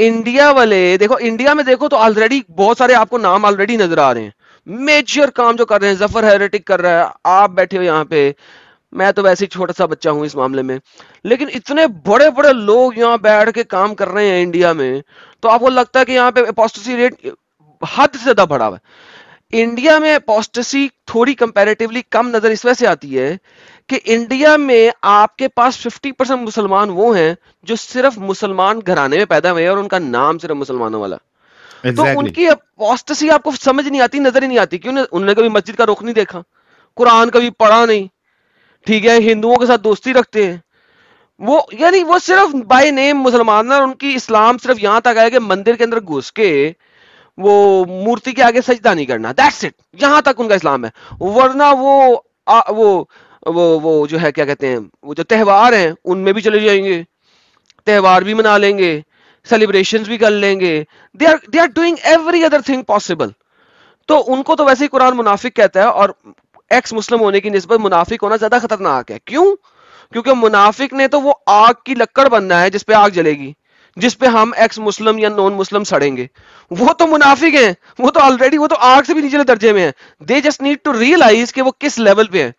India والے دیکھو, India میں دیکھو تو آلریڈی بہت سارے آپ کو نام آلریڈی نظر آ رہے ہیں, میجر کام جو کر رہے ہیں. ظفر ہیریٹک کر رہا ہے, آپ بیٹھے ہو یہاں پہ, میں تو ویسے ہی چھوٹا سا بچہ ہوں اس معاملے میں, لیکن اتنے بڑے بڑے لوگ یہاں بیٹھ کے کام کر رہے ہیں انڈیا میں, تو آپ کو لگتا ہے کہ یہاں پہ اپوسٹسی ریٹ حد سے زیادہ بڑا ہوا ہے. انڈیا میں اپوسٹسی تھوڑی کمپیریٹیولی کم نظر اس وجہ سے آتی ہے کہ انڈیا میں آپ کے پاس 50% مسلمان وہ ہیں جو صرف مسلمان گھرانے میں پیدا ہوئے ہیں اور ان کا نام صرف مسلمانوں والا. تو ان ایگزیکٹلی. کی اپوسٹسی آپ کو سمجھ نہیں آتی, نظر ہی نہیں آتی, کیوں انہوں نے کبھی مسجد کا رخ نہیں دیکھا, قرآن کبھی پڑھا نہیں, ٹھیک ہے, ہندوؤں کے ساتھ دوستی رکھتے ہیں وہ, یعنی وہ صرف بائی نیم مسلمان ہیں, اور ان کی اسلام صرف یہاں تک ہے کہ مندر کے اندر گھس کے وہ مورتی کے آگے سجدہ نہیں کرنا, دیٹس اٹ, یہاں تک ان کا اسلام ہے. ورنہ وہ جو ہے کیا کہتے ہیں, وہ جو تہوار ہیں ان میں بھی چلے جائیں گے, تہوار بھی منا لیں گے, سیلیبریشنز بھی کر لیں گے, they are doing every other thing possible. تو ان کو تو ویسے ہی قرآن منافق کہتا ہے, اور ایکس مسلم ہونے کی نسبت منافق ہونا زیادہ خطرناک ہے. کیوں؟ کیونکہ منافق نے تو وہ آگ کی لکڑ بننا ہے جس پہ آگ جلے گی, جس پہ ہم ایکس مسلم یا نون مسلم سڑیں گے. وہ تو منافق ہیں, وہ تو آلریڈی وہ تو آگ سے بھی نیچے درجے میں ہیں. They just need to realize کہ وہ کس لیول پہ ہیں.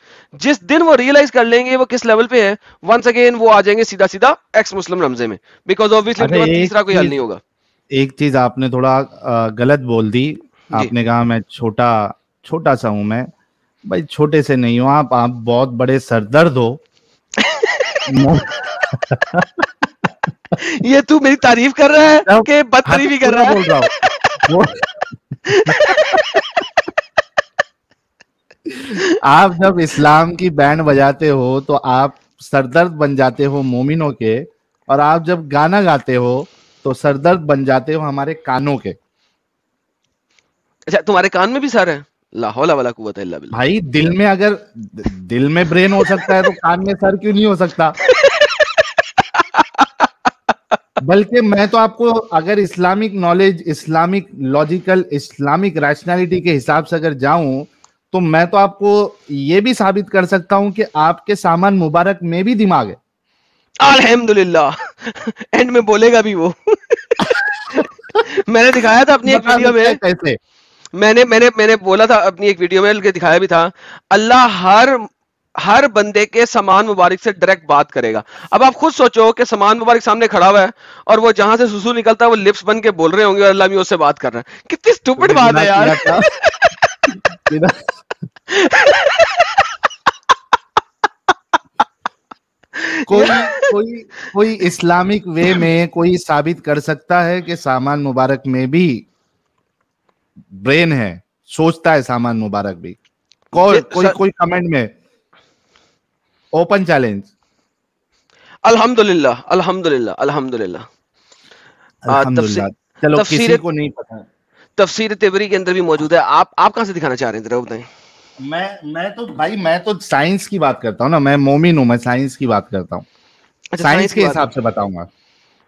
جس دن وہ ریئلائز کر لیں گے وہ کس لیول پہ ہیں, ونس اگین وہ آ جائیں گے سیدھا سیدھا ایکس مسلم رمزے میں, بیکاز obviously ان کے اچھا پاس تیسرا کوئی حل نہیں ہوگا. ایک چیز آپ نے تھوڑا غلط بول دی. جی آپ نے کہا میں چھوٹا سا ہوں. میں بھائی چھوٹے سے نہیں ہوں, آپ بہت بڑے سردرد ہو. یہ تو میری تعریف کر رہا ہے کہ بد ہاں تو تعریفی کر پورا رہا بول رہا ہے؟ ہوں. آپ جب اسلام کی بینڈ بجاتے ہو تو آپ سردرد بن جاتے ہو مومنوں کے, اور آپ جب گانا گاتے ہو تو سردرد بن جاتے ہو ہمارے کانوں کے. اچھا تمہارے کان میں بھی سر ہے؟ لا حول ولا قوت الا باللہ. بھائی دل میں برین ہو سکتا ہے تو کان میں سر کیوں نہیں ہو سکتا؟ بلکہ میں تو آپ کو اگر Islamic knowledge, Islamic logical, Islamic rationality کے حساب سے اگر جاؤں تو میں تو آپ کو یہ بھی ثابت کر سکتا ہوں کہ آپ کے سامان مبارک میں بھی دماغ ہے. الحمدللہ. اینڈ میں بولے گا بھی وہ. میں نے دکھایا تھا اپنی ایک بتا ویڈیو سکتا میں, ہے کیسے. میں نے بولا تھا اپنی ایک ویڈیو میں, دکھایا بھی تھا, اللہ ہر بندے کے سامان مبارک سے ڈائریکٹ بات کرے گا. اب آپ خود سوچو کہ سامان مبارک سامنے کھڑا ہوا ہے اور وہ جہاں سے سسو نکلتا ہے وہ لپس بن کے بول رہے ہوں گے اور اللہ بھی اس سے بات کر رہا ہے. کتنی تم اسٹوپڈ نے بات گناہ ہے یار. کیا تھا کوئی اسلامک وے میں کوئی ثابت کر سکتا ہے کہ سامان مبارک میں بھی برین ہے, سوچتا ہے سامان مبارک بھی؟ کوئی کمنٹ میں, اوپن چیلنج. الحمدللہ الحمدللہ الحمدللہ. الحمدللہ. چلو تفسیر کسی کو نہیں پتا. تفسیر تبری کے اندر بھی موجود ہے. آپ کہاں سے دکھانا چاہ رہے ہیں ذرا بتائیں. میں تو سائنس کی بات کرتا ہوں نا, میں مومن ہوں, میں سائنس کی بات کرتا ہوں. اچھا سائنس کی کے بات ہے. حساب سے بتاؤں گا.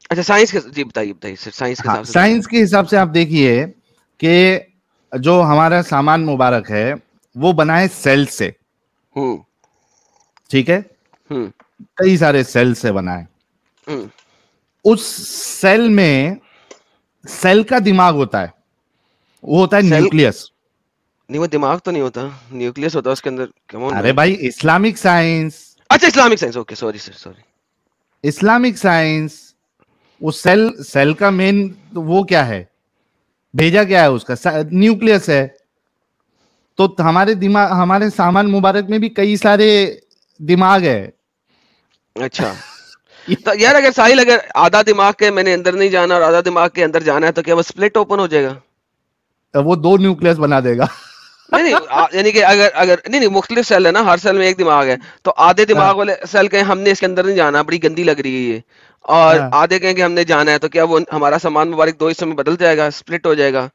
اچھا سائنس کے, جی بتائیے سائنس کے ہاں, حساب سے بتائیں. سائنس کے حساب سے آپ دیکھیے کہ جو ہمارا سامان مبارک ہے وہ بنا ہے سیل سے. ٹھیک ہے, کئی سارے سیل سے بنا ہے. اس سیل میں سیل کا دماغ ہوتا ہے, وہ ہوتا ہے سیل نیوکلیس. نہیں, وہ دماغ تو نہیں ہوتا, نیوکلیس ہوتا ہے اس کے اندر. ارے بھائی اسلامک سائنس. اچھا Islamic science, okay sorry sir. Islamic science, وہ سیل کا مین وہ کیا ہے, بھیجا کیا ہے اس کا, نیوکلیس ہے. تو ہمارے سامان مبارک میں بھی کئی سارے دماغ ہے. اچھا تو یار اگر ساحل اگر آدھا دماغ کے میں نے اندر نہیں جانا اور آدھا دماغ کے اندر جانا ہے تو کیا وہ سپلٹ اوپن ہو جائے گا؟ وہ 2 نیوکلیس بنا دے گا. نہیں یعنی کہ اگر نہیں مختلف سیل ہے نا, ہر سیل میں ایک دماغ ہے, تو آدھے دماغ والے سیل کہیں ہم نے اس کے اندر نہیں جانا, بڑی گندی لگ رہی ہے یہ, اور آدھے کہیں کہ ہم نے جانا ہے, تو کیا وہ ہمارا سامان مبارک 2 حصوں میں بدل جائے گا, سپلٹ ہو جائے گا,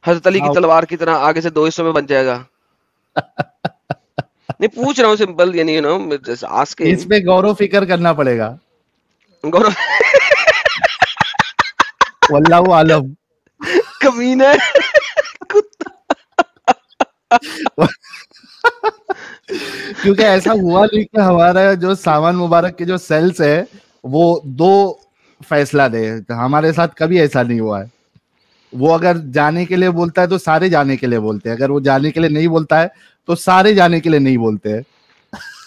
حضرت علی کی تلوار کی طرح آگے سے 2 حصوں میں بن جائے گا؟ نہیں پوچھ رہا ہوں سمپل, یعنی اس پہ غور و فکر کرنا پڑے گا. واللہ عالم. کمینہ کیونکہ ایسا ہوا نہیں کہ ہمارا جو سامان مبارک کے جو سیلز ہے وہ 2 فیصلہ دے. ہمارے ساتھ کبھی ایسا نہیں ہوا ہے. وہ اگر جانے کے لیے بولتا ہے تو سارے جانے کے لیے بولتے ہیں, اگر وہ جانے کے لیے نہیں بولتا ہے تو سارے جانے کے لیے نہیں بولتے ہیں.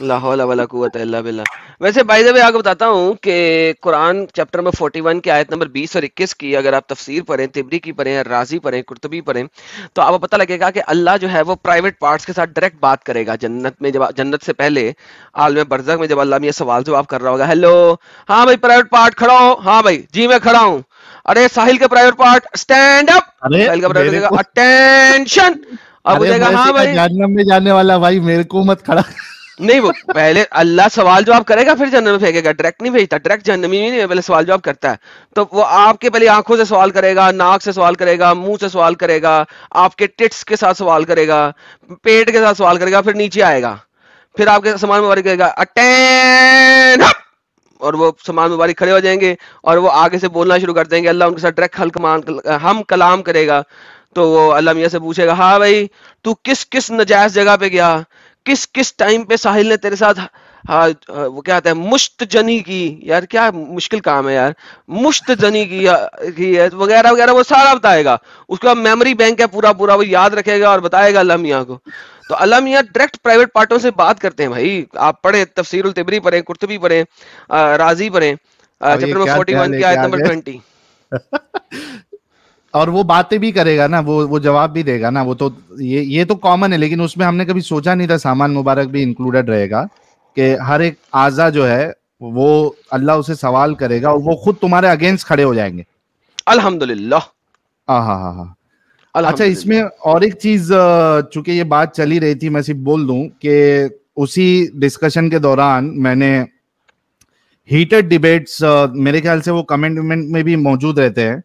لا حول ولا قوت الا باللہ. ویسے بائی دا وے آپ کو بتاتا ہوں کہ قرآن چیپٹر نمبر 41 کی آیت نمبر 20 اور 21 کی اگر آپ تفسیر پڑھیں, طبری کی پڑھیں, رازی پڑھیں, قرطبی پڑھیں, تو آپ کو پتہ لگے گا کہ اللہ جو ہے وہ پرائیویٹ پارٹس کے ساتھ ڈائریکٹ بات کرے گا جنت میں. جب جنت سے پہلے عالم برزخ میں جب اللہ یہ سوال جواب کر رہا ہوگا, ہیلو ہاں بھائی پرائیویٹ پارٹ کھڑا ہو, ہاں بھائی جی میں کھڑا ہوں, ارے ساحل کے پرائیویٹ پارٹ اسٹینڈ اپ, ارے ساحل کا پرائیویٹ میرے کہے گا کو, اٹینشن, اب ارے پوچھے گا میں ہاں سیدھا بھائی. جہنم میں جانے والا بھائی, میرے کو مت کھڑا. نہیں وہ پہلے اللہ سوال جواب کرے گا پھر جہنم میں پھینکے گا, ڈائریکٹ نہیں بھیجتا, ڈائریکٹ جہنمی نہیں, پہلے سوال جواب کرتا ہے. تو وہ آپ کے پہلے آنکھوں سے سوال کرے گا, ناک سے سوال کرے گا, منہ سے سوال کرے گا, آپ کے ٹٹس کے ساتھ سوال کرے گا, پیٹ کے ساتھ سوال کرے گا, پھر نیچے آئے گا, پھر آپ کے سامان مبارک کرے گا اٹین, اور وہ سامان مبارک کھڑے ہو جائیں گے اور وہ آگے سے بولنا شروع کر دیں گے. اللہ ان کے ساتھ ڈائریکٹ ہم کلام کرے گا. تو وہ اللہ میاں سے پوچھے گا, ہاں بھائی تو کس کس نجائز جگہ پہ گیا, کس کس ٹائم پہ ساحل نے تیرے ساتھ وہ کیا آتا ہے مشت جنی کی, یار کیا مشکل کام ہے یار, مشت جنی کی ہے وغیرہ وغیرہ, وہ سارا بتائے گا. اس کا میموری بینک ہے پورا پورا, وہ یاد رکھے گا اور بتائے گا اللہ میاں کو. تو اللہ میاں ڈائریکٹ پرائیویٹ پارٹوں سے بات کرتے ہیں بھائی. آپ پڑھیں تفسیر الطبری پڑھیں, قرطبی پڑھیں, رازی پڑھیں, اب چیپٹر یہ نمبر کیا نیا 41 لے کی کے آیت آ نمبر گئے. 20. اور وہ باتیں بھی کرے گا نا, وہ جواب بھی دے گا نا. وہ تو یہ تو کامن ہے, لیکن اس میں ہم نے کبھی سوچا نہیں تھا سامان مبارک بھی انکلوڈیڈ رہے گا, کہ ہر ایک اعضا جو ہے وہ اللہ اسے سوال کرے گا اور وہ خود تمہارے اگینسٹ کھڑے ہو جائیں گے. الحمدللہ ہاں ہاں ہاں ہاں. اچھا اس الحمدللہ. میں اور ایک چیز, چونکہ یہ بات چلی رہی تھی, میں صرف بول دوں کہ اسی ڈسکشن کے دوران میں نے ہیٹڈ ڈیبیٹس, میرے خیال سے وہ کمنٹ میں بھی موجود رہتے ہیں,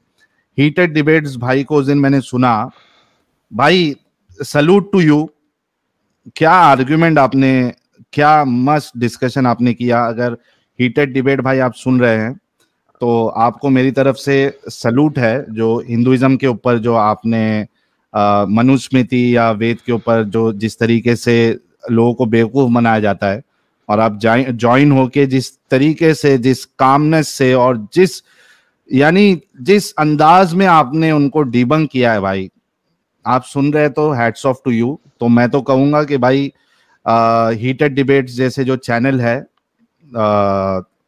ہیٹڈ ڈیبیٹس بھائی کو اس دن میں نے سنا. بھائی سلوٹ ٹو یو, کیا آرگیومنٹ آپ نے, کیا مست ڈسکشن آپ نے کیا. اگر ہیٹڈ ڈیبیٹ بھائی آپ سن رہے ہیں تو آپ کو میری طرف سے سلوٹ ہے, جو ہندوازم کے اوپر جو آپ نے منوسمرتی یا وید کے اوپر جو جس طریقے سے لوگوں کو بیوقوف بنایا جاتا ہے, اور آپ جوائن ہو کے جس طریقے سے, جس کامنس سے, اور یعنی جس انداز میں آپ نے ان کو ڈیبنک کیا ہے بھائی, آپ سن رہے تو ہیٹس آف ٹو یو. تو میں تو کہوں گا کہ بھائی ہیٹڈ ڈیبیٹس جیسے جو چینل ہے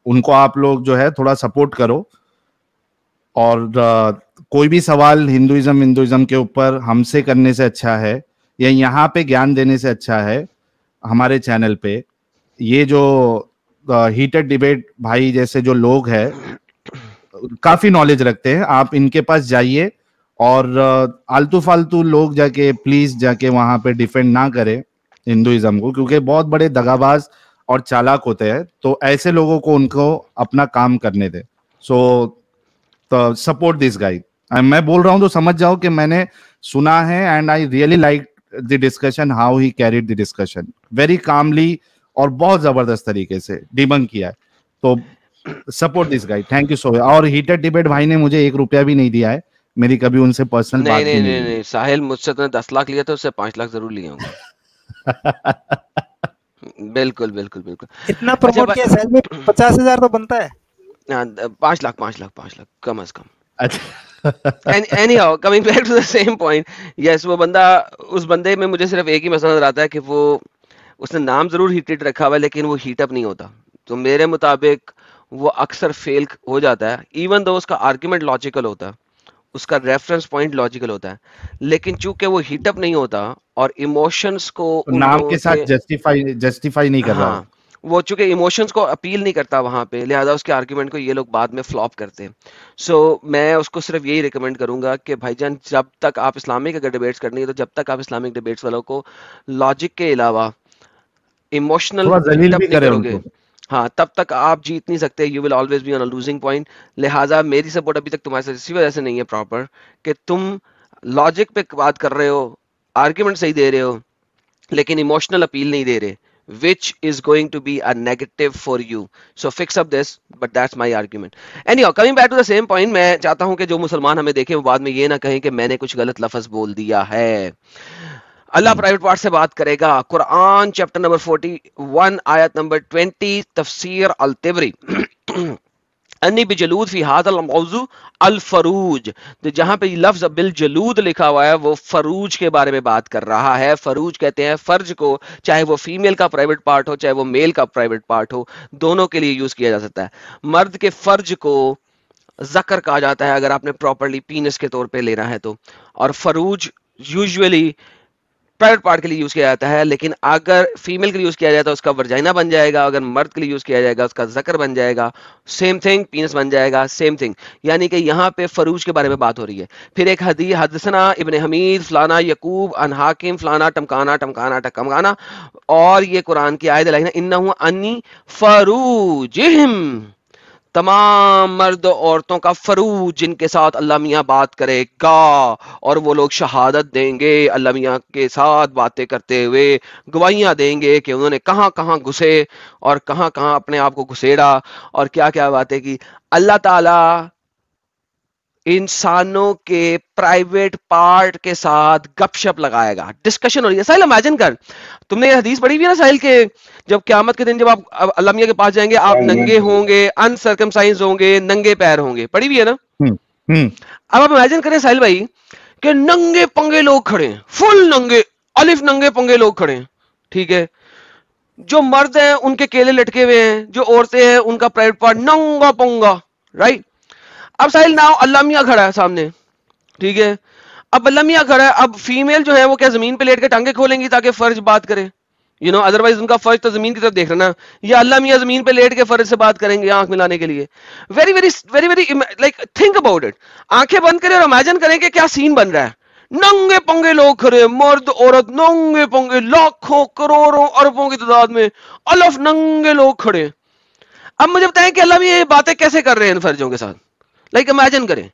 ان کو آپ لوگ جو ہے تھوڑا سپورٹ کرو, اور کوئی بھی سوال ہندوازم کے اوپر ہم سے کرنے سے اچھا ہے, یا یہاں پہ گیان دینے سے اچھا ہے ہمارے چینل پہ. یہ جو ہیٹڈ ڈیبیٹ بھائی جیسے جو لوگ ہیں کافی نالج رکھتے ہیں, آپ ان کے پاس جائیے, اور آلتو فالتو لوگ جا کے پلیز جا کے وہاں پہ ڈیفینڈ نہ کرے ہندوازم کو, کیونکہ بہت بڑے دغاباز اور چالاک ہوتے ہیں. تو ایسے لوگوں کو ان کو اپنا کام کرنے دے. سو سپورٹ دس گائی. میں بول رہا ہوں تو سمجھ جاؤ کہ میں نے سنا ہے, and I really like the discussion, how he carried the discussion very calmly, اور بہت زبردست طریقے سے ڈیبنک کیا ہے. تو support this guy, thank you so much. اور ہیٹڈ ڈیبیٹ بھائی نے مجھے 1 روپیہ بھی نہیں دیا ہے, میری کبھی ان سے پرسنل نہیں بات بھی نہیں نہیں نہیں ہوئی. نہیں, ساحل مجھ سے تو 10 لاکھ لیا تھا, اس سے 5 لاکھ ضرور لیے ہوں گے. بالکل بالکل بالکل. اتنا اچھا پروموٹ کیا سیل میں 50,000 تو بنتا ہے. 5 لاکھ 5 لاکھ 5 لاکھ کم از کم. اچھا anyhow coming back to the same point, yes وہ بندہ, اس بندے میں مجھے صرف ایک ہی مسئلہ نظر آتا ہے کہ وہ, اس نے نام ضرور ہیٹڈ رکھا ہوا ہے لیکن وہ ہیٹ اپ نہیں ہوتا. تو میرے مطابق وہ اکثر فیل ہو جاتا ہے, ایون دو اس کا آرگیومنٹ لاجیکل ہوتا ہے, اس کا ریفرنس پوائنٹ لاجیکل ہوتا ہے, لیکن چونکہ وہ ہیٹ اپ نہیں ہوتا اور ایموشنز کو ان نام لوگوں کے ساتھ جسٹیفائی نہیں کر رہا ہاں, وہ چونکہ ایموشنز کو اپیل نہیں کرتا وہاں پہ, لہذا اس کے آرگیومنٹ کو یہ لوگ بعد میں فلاپ کرتے ہیں. سو میں اس کو صرف یہی ریکمینڈ کروں گا کہ بھائی جان جب تک آپ اسلامک اگر ڈیبیٹس کرنی ہے تو جب تک آپ اسلامک ڈیبیٹس والوں کو لاجک کے علاوہ ایموشنل تھوڑا ہیٹ ذلیل اپ بھی نہیں کرے کرو ان گے, کو. ہاں تب تک آپ جیت نہیں سکتے. You will always be on a losing point. لہٰذا میری سپورٹ ابھی تک تمہارے ساتھ اسی وجہ سے نہیں ہے پراپر کہ تم لاجک پہ بات کر رہے ہو, آرگیومنٹ صحیح دے رہے ہو, لیکن ایموشنل اپیل نہیں دے رہے, which is going to be a negative for you. So fix up this, but that's my argument. Anyhow, coming back to the same point, میں چاہتا ہوں کہ جو مسلمان ہمیں دیکھیں وہ بعد میں یہ نہ کہیں کہ میں نے کچھ غلط لفظ بول دیا ہے. اللہ پرائیویٹ پارٹ سے بات کرے گا. قرآن چیپٹر نمبر 41 آیت نمبر 20 تفسیر الطبری. انی بجلود فی هذا الموضوع الفروج، تو جہاں پہ لفظ بالجلود لکھا ہوا ہے وہ فروج کے بارے میں بات کر رہا ہے. فروج کہتے ہیں فرج کو، چاہے وہ فیمیل کا پرائیویٹ پارٹ ہو چاہے وہ میل کا پرائیویٹ پارٹ ہو، دونوں کے لیے یوز کیا جا سکتا ہے. مرد کے فرج کو ذکر کہا جاتا ہے اگر آپ نے پراپرلی پینس کے طور پہ لینا ہے تو، اور فروج یوزولی پرائیویٹ پارٹ کے لیے یوز کیا جاتا ہے، لیکن اگر فیمیل کے لیے یوز کیا جائے تو اس کا ورجائنا بن جائے گا، اگر مرد کے لیے یوز کیا جائے گا اس کا ذکر بن جائے گا، سیم تھنگ پینس بن جائے گا، سیم تھنگ. یعنی کہ یہاں پہ فروج کے بارے میں بات ہو رہی ہے. پھر ایک حدیث حدثنا ابن حمید فلانا یعقوب ان حاکم فلانا ٹمکانا ٹمکانا ٹمکانا، اور یہ قرآن کی آیت ہے انہ انی فروجہم، تمام مرد و عورتوں کا فروج جن کے ساتھ اللہ میاں بات کرے گا، اور وہ لوگ شہادت دیں گے اللہ میاں کے ساتھ باتیں کرتے ہوئے، گواہیاں دیں گے کہ انہوں نے کہاں کہاں گھسے اور کہاں کہاں اپنے آپ کو گھسیڑا اور کیا کیا باتیں کی. اللہ تعالی انسانوں کے پرائیویٹ پارٹ کے ساتھ گپ شپ لگائے گا، ڈسکشن ہو رہی ہے. ساحل امیجن کر، تم نے یہ حدیث پڑھی ہوئی ہے نا ساحل، کے جب قیامت کے دن جب آپ اللہ میاں کے پاس جائیں گے آپ ننگے ہوں گے، انسرکمسائز ہوں گے، ننگے پیر ہوں گے، پڑھی ہوئی ہے نا. اب آپ امیجن کریں ساحل بھائی کہ ننگے پنگے لوگ کھڑے ہیں، فل ننگے، الف ننگے پنگے لوگ کھڑے ہیں، ٹھیک ہے. جو مرد ہیں ان کے کیلے لٹکے ہوئے ہیں، جو عورتیں ہیں ان کا پرائیویٹ پارٹ ننگا پنگا، رائٹ. اب ساحل ناؤ اللہ میاں کھڑا ہے سامنے، ٹھیک ہے. اب اللہ میاں کھڑا ہے، اب فیمیل جو ہے وہ کیا زمین پہ لیٹ کے ٹانگیں کھولیں گی تاکہ فرج بات کرے، ادروائز ان کا فرج تو زمین کی طرف دیکھ رہا نا، یا اللہ میاں زمین پہ لیٹ کے فرج سے بات کریں گے آنکھ ملانے کے لیے. Very very very very like think about it. آنکھیں بند کریں اور امیجن کریں کہ کیا سین بن رہا ہے. ننگے پنگے لوگ کھڑے، مرد عورت ننگے پنگے، لاکھوں کروڑوں اربوں کی تعداد میں الف ننگے لوگ کھڑے. اب مجھے بتائیں کہ اللہ میاں یہ باتیں کیسے کر رہے ہیں ان فرجوں کے ساتھ. لائک امیجن کریں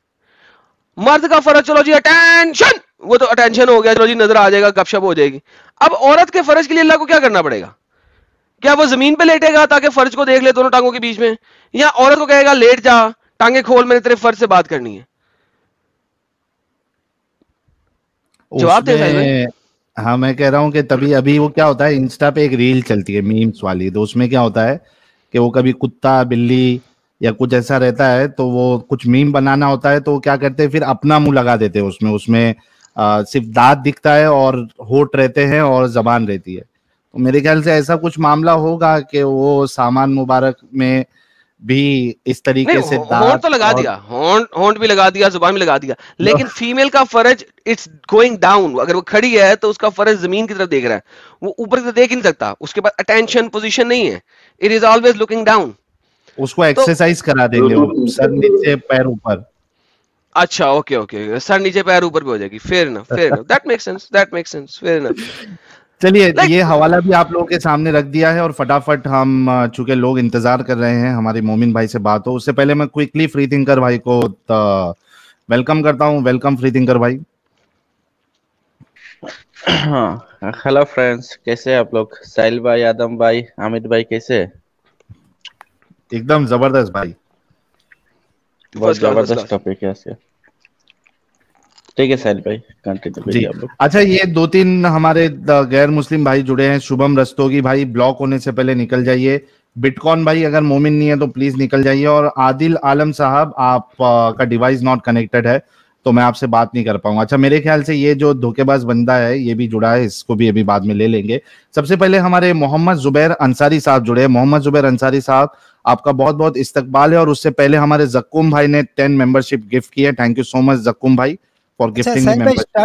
مرد کا فرض چلو جی اٹینشن، وہ تو اٹینشن ہو گیا، چلو جی نظر آ جائے گا، گپ شپ ہو جائے گی. اب عورت کے فرض کے لیے اللہ کو کیا کرنا پڑے گا؟ کیا وہ زمین پہ لیٹے گا تاکہ فرض کو دیکھ لے دونوں ٹانگوں کے بیچ میں، یا عورت کو کہے گا لیٹ جا ٹانگیں کھول میں نے تیرے فرض سے بات کرنی ہے؟ جواب دیں ساحل بھائی. ہاں میں کہہ رہا ہوں کہ تبھی ابھی وہ کیا ہوتا ہے، انسٹا پہ ایک ریل چلتی ہے میمز والی، تو اس میں کیا ہوتا ہے کہ وہ کبھی کتا بلی یا کچھ ایسا رہتا ہے تو وہ کچھ میم بنانا ہوتا ہے تو وہ کیا کرتے ہیں پھر اپنا منہ لگا دیتے ہیں اس میں صرف دانت دکھتا ہے اور ہونٹ رہتے ہیں اور زبان رہتی ہے. تو میرے خیال سے ایسا کچھ معاملہ ہوگا کہ وہ سامان مبارک میں بھی اس طریقے سے نہیں، ہونٹ دانت تو لگا اور دیا، ہونٹ بھی لگا دیا، زبان بھی لگا دیا، لیکن فیمیل کا فرج اٹس گوئنگ ڈاؤن. اگر وہ کھڑی ہے تو اس کا فرج زمین کی طرف دیکھ رہا ہے، وہ اوپر کی طرف دیکھ ہی نہیں سکتا، اس کے پاس اٹینشن پوزیشن نہیں ہے، it is always looking down. اس کو تو ایکسرسائز کرا دیں گے وہ سر نیچے پیر اوپر. اچھا اوکے سر نیچے پیر اوپر بھی ہو جائے گی. Fair enough that make sense fair enough. چلیے یہ حوالہ بھی آپ لوگوں کے سامنے رکھ دیا ہے اور فٹافٹ ہم چونکہ لوگ انتظار کر رہے ہیں ہمارے مومن بھائی سے بات ہو، اس سے پہلے میں کوئکلی فری تھنکر بھائی کو ویلکم کرتا ہوں. ویلکم فری تھنکر بھائی. ہیلو فرینڈس، کیسے ہیں آپ لوگ؟ ساحل بھائی، آدم بھائی، حامد بھائی کیسے ہیں؟ ایک دم زبردست بھائی، بہت زبردست ٹاپک ہے. ٹھیک ہے ساحل بھائی کنٹینیو جی. کریے آپ لوگ. اچھا یہ دو تین ہمارے غیر مسلم بھائی جڑے ہیں. شبھم رستوگی بھائی بلاک ہونے سے پہلے نکل جائیے. بٹکون بھائی اگر مومن نہیں ہے تو پلیز نکل جائیے. اور عادل عالم صاحب آپ کا ڈیوائس ناٹ کنیکٹڈ ہے تو میں آپ سے بات نہیں کر پاؤں گا. اچھا میرے خیال سے یہ جو دھوکے باز بندہ ہے یہ بھی جڑا ہے، اس کو بھی ابھی بعد میں لے لیں گے. سب سے پہلے ہمارے محمد زبیر انصاری صاحب جڑے ہیں. محمد زبیر انصاری صاحب آپ کا بہت بہت استقبال ہے. اور اس سے پہلے ہمارے زکوم بھائی نے 10 ممبرشپ گفٹ کی ہے. تھینک یو سو مچ زکوم بھائی for gifting the membership.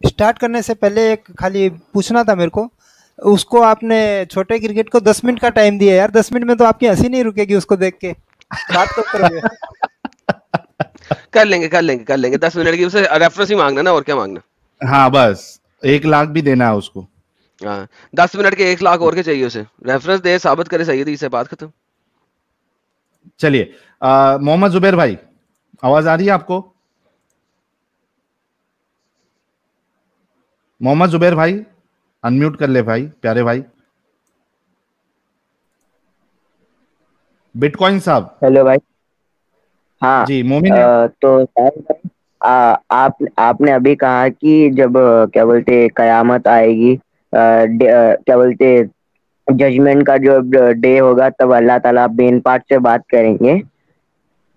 Start کرنے سے پہلے ایک خالی پوچھنا تھا میرے کو، اس کو آپ نے چھوٹے کرکٹ کو 10 منٹ کا ٹائم دیا یار، 10 منٹ میں تو آپ کی ہنسی نہیں رکے گی اس کو دیکھ کے، بات کب کرو گے؟ کر لیں گے 10 منٹ کی، اسے ریفرنس ہی مانگنا نا، اور کیا مانگنا. ہاں بس 1 لاکھ بھی دینا ہے اس کو. ہاں 10 منٹ کے 1 لاکھ اور کے چاہیے اسے، ریفرنس دے ثابت کرے سیدی سے، بات ختم. چلیے محمد زبیر بھائی آواز آ رہی ہے آپ کو؟ محمد زبیر بھائی انمیوٹ کر لے بھائی، پیارے بھائی. بٹ کوائن صاحب. ہیلو بھائی. ہاں جی مومن تو آپ نے ابھی کہا کہ جب کیا بولتے قیامت آئے گی، کیا بولتے ججمنٹ کا جو ڈے ہوگا تب اللہ تعالیٰ بین پارٹ سے بات کریں گے.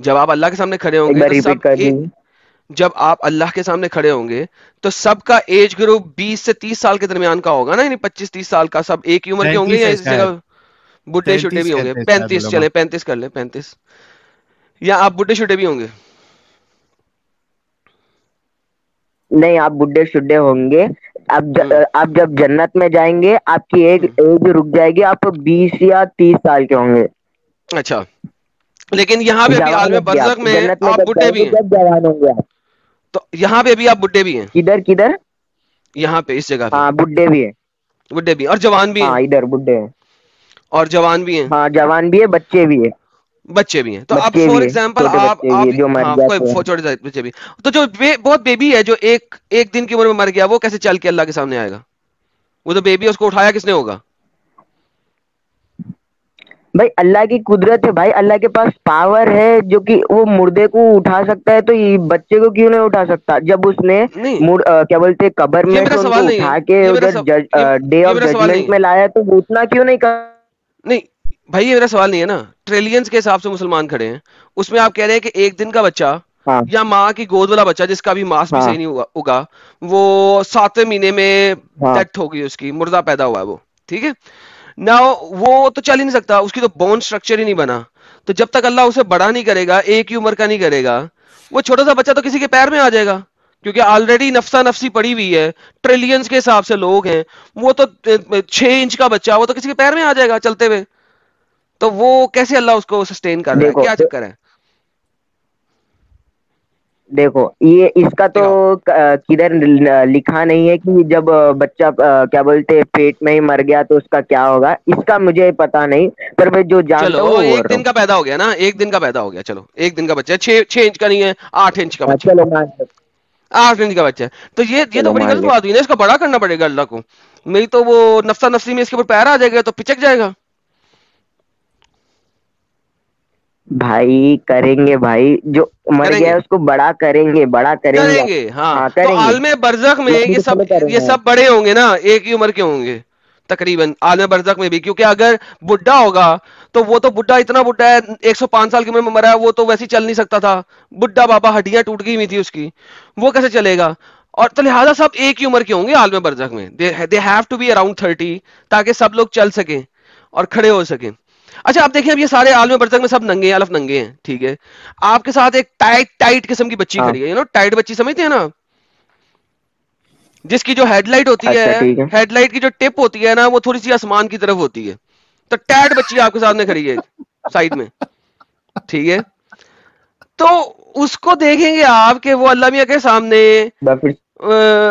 جب آپ اللہ کے سامنے کھڑے ہوں ایک گے بار تو ریپیٹ سب کر دیجیے. جب آپ اللہ کے سامنے کھڑے ہوں گے تو سب کا ایج گروپ 20 سے 30 سال کے درمیان کا ہوگا نا, یعنی 25-30 سال کا, سب ایک ہی عمر کے ہوں گے 35 یا ہے اس جگہ شاید, بڈھے چھوٹے 33 بھی ہوں گے؟ کہتے ہیں شاید 35 علماء. چلے, 35 کر لیں, 35, یا آپ بڈھے چھوٹے بھی ہوں گے؟ نہیں, آپ بڈھے شڈھے ہوں گے. آپ جب جنت میں جائیں گے آپ کی ایج رک جائے گی, آپ 20 یا 30 سال کے ہوں گے. اچھا, لیکن یہاں پہ ابھی جوان عالم ہوں گے برزخ آپ میں جنت میں, آپ جب بڈھے جائیں بھی گے ہیں, جب جوان ہوں گے آپ. تو یہاں پہ ابھی آپ بڈھے بھی ہیں, کدھر؟ یہاں پہ اس جگہ پہ ہاں بڈھے بھی ہیں. بڈھے بھی اور جوان بھی ہیں, ہاں ادھر بڈھے ہیں. اور جوان بھی ہیں, ہاں جوان بھی ہے, بچے بھی ہے. بچے بھی ہیں. تو اب بچے فار بھی ہے, ایگزامپل چھوٹے بچے بھی آپ ہے جو مر ہاں کوئی جاتے ہیں. چھوٹے بچے بھی, تو جو بہت بیبی ہے جو ایک دن کی عمر میں مر گیا, وہ کیسے چل کے اللہ کے سامنے آئے گا؟ وہ تو بیبی, اس کو اٹھایا کس نے ہوگا؟ بھائی اللہ کی قدرت ہے بھائی, اللہ کے پاس پاور ہے جو کہ وہ مردے کو اٹھا سکتا ہے, تو یہ بچے کو کیوں نہیں اٹھا سکتا؟ جب اس نے نہیں, کیا بولتے قبر یہ میں میرا سے ان سوال کو نہیں ہے, اٹھا کے یہ میرا ادھر ڈے یہ آف میرا سوال نہیں ججمنٹ ہے. میں لایا, تو وہ اتنا کیوں نہیں کر؟ نہیں بھائی, یہ میرا سوال نہیں ہے نا. ٹریلینز کے حساب سے مسلمان کھڑے ہیں, اس میں آپ کہہ رہے ہیں کہ ایک دن کا بچہ ہاں یا ماں کی گود والا بچہ جس کا بھی ماس بھی ہاں صحیح نہیں ہوگا, وہ 7ویں مہینے میں ہاں ڈیتھ ہوگی, اس کی مردہ پیدا ہوا ہے وہ, ٹھیک ہے نا, وہ تو چل ہی نہیں سکتا, اس کی تو بون سٹرکچر ہی نہیں بنا. تو جب تک اللہ اسے بڑا نہیں کرے گا, ایک ہی عمر کا نہیں کرے گا, وہ چھوٹا سا بچہ تو کسی کے پیر میں آ جائے گا, کیونکہ آلریڈی نفسا نفسی پڑی ہوئی ہے. ٹریلینز کے حساب سے لوگ ہیں, وہ تو 6 انچ کا بچہ, وہ تو کسی کے پیر میں آ جائے گا چلتے ہوئے. تو وہ کیسے اللہ اس کو سسٹین کر رہا ہے؟ دیکھو کیا چکر ہے؟ دیکھو یہ اس کا تو دکھاؤ. کدھر لکھا نہیں ہے کہ جب بچہ کیا بولتے پیٹ میں ہی مر گیا تو اس کا کیا ہوگا, اس کا مجھے پتا نہیں, پر میں جو جانتا چلو ہوں وہ بول ایک رہا دن ہوں. کا پیدا ہو گیا نا, ایک دن کا پیدا ہو گیا, چلو ایک دن کا بچہ ہے, 6 انچ کا نہیں ہے, 8 انچ کا بچہ ہے, چلو مان لو, 8 انچ کا بچہ ہے. تو یہ تو چلو بڑی مان غلط لے. بات ہوئی نا, اس کو بڑا کرنا پڑے گا اللہ کو, نہیں تو وہ نفسا نفسی میں اس کے اوپر پیر آ جائے گا تو پچک جائے گا. بھائی کریں گے بھائی, جو مر کریں گیا گے ہے اس کو بڑا کریں گے, بڑا کریں گے. کریں گے ہاں. تو کریں گے. عالم برزخ میں میں بھی فالو کروں یہ گا. سب بڑے ہوں گے نا, ایک ہی عمر کے ہوں گے تقریباً عالم برزخ میں بھی, کیونکہ اگر بڈھا ہوگا تو وہ تو بڈھا اتنا بڈھا ہے, 105 سال کی عمر میں مرا ہے, وہ تو ویسے چل نہیں سکتا تھا, بڈھا بابا, ہڈیاں ٹوٹ گئی ہوئی تھی اس کی, وہ کیسے چلے گا؟ اور تو لہٰذا سب ایک ہی عمر کے ہوں گے عالم برزخ میں, they have to be around 30, تاکہ سب لوگ چل سکیں اور کھڑے ہو سکیں. اچھا آپ دیکھیں, اب یہ سارے عالم برزخ میں سب ننگے ہیں, الف ننگے ہیں, ٹھیک ہے. آپ کے ساتھ ایک ٹائٹ قسم کی بچی ہاں کھڑی ہے, ٹائٹ بچی سمجھتے ہیں نا, جس کی جو ہیڈ لائٹ ہوتی ہے, اچھا ٹھیک ہے. ہیڈ لائٹ کی جو ٹپ ہوتی ہے نا, وہ تھوڑی سی آسمان کی طرف ہوتی ہے. تو ٹائٹ بچی آپ کے سامنے کھڑی ہے سائڈ میں, ٹھیک ہے. تو اس کو دیکھیں گے آپ کہ وہ اللہ میاں کے سامنے پھر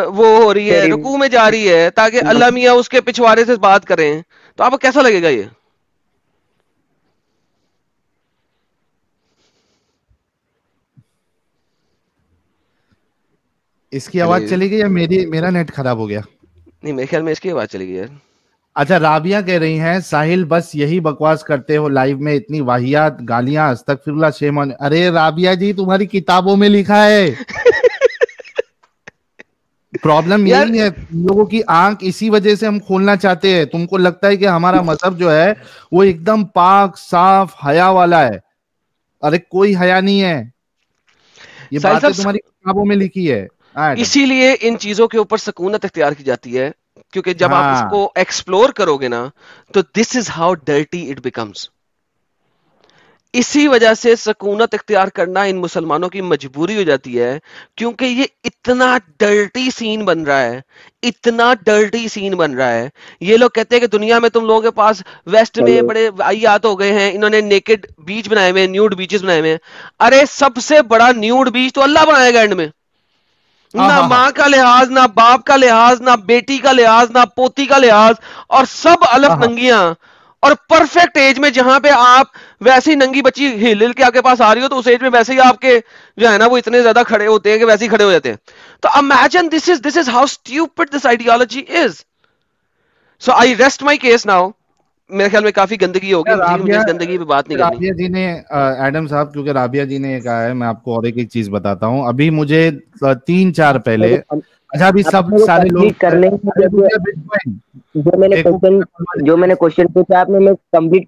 وہ ہو رہی ہے, رکوع میں جا رہی ہے, تاکہ اللہ میاں اس کے پچھوارے سے بات کریں. تو آپ کو کیسا لگے گا یہ؟ اس کی آواز چلی گئی یا میرا نیٹ خراب ہو گیا؟ نہیں میرے خیال میں اس کی آواز چلی گئی یار. اچھا رابعہ کہہ رہی ہیں ساحل بس یہی بکواس کرتے ہو لائیو میں, اتنی واہیات گالیاں, استغفر اللہ, شیم آن. ارے رابعہ جی تمہاری کتابوں میں لکھا ہے. پرابلم یار یہی ہے, لوگوں کی آنکھ اسی وجہ سے ہم کھولنا چاہتے ہیں. تم کو لگتا ہے کہ ہمارا مذہب جو ہے وہ ایک دم پاک صاف حیا والا ہے. ارے کوئی حیا نہیں ہے, یہ ساحل باتیں صاحب, تمہاری کتابوں میں لکھی ہے. اسی لیے ان چیزوں کے اوپر سکونت اختیار کی جاتی ہے, کیونکہ جب آپ اس ہاں کو ایکسپلور کرو گے نا, تو this is how dirty it becomes. اسی وجہ سے سکونت اختیار کرنا ان مسلمانوں کی مجبوری ہو جاتی ہے, کیونکہ یہ اتنا ڈرٹی سین بن رہا ہے, اتنا ڈرٹی سین بن رہا ہے. یہ لوگ کہتے ہیں کہ دنیا میں تم لوگوں کے پاس ویسٹ میں بڑے واحیات ہو گئے ہیں, انہوں نے نیکڈ بیچ بنائے ہوئے ہیں, نیوڈ بیچز بنائے ہوئے ہیں. ارے سب سے بڑا نیوڈ بیچ تو اللہ بنائے گا اینڈ میں. نہ ماں کا لحاظ, نہ باپ کا لحاظ, نہ بیٹی کا لحاظ, نہ پوتی کا لحاظ, اور سب الف ننگیاں, اور پرفیکٹ ایج میں, جہاں پہ آپ ویسی ننگی بچی ہل ہل کے آپ کے پاس آ رہی ہو, تو اس ایج میں ویسے ہی آپ کے جو ہے نا وہ اتنے زیادہ کھڑے ہوتے ہیں کہ ویسے ہی کھڑے ہو جاتے ہیں. تو imagine this is how stupid this ideology is. So I rest my case now. میرے خیال میں کافی گندگی ہوگی, مجھے اس گندگی پہ بات نہیں کرنی. رابعہ جی نے, ایڈم صاحب, کیونکہ رابعہ جی نے یہ کہا ہے, میں آپ کو اور ایک چیز بتاتا ہوں. ابھی مجھے 3-4 پہلے, اچھا ابھی سب سارے لوگ, کمپلیٹ کر لیں گے جو میں نے کوشچن پوچھا آپ نے, میں کمپلیٹ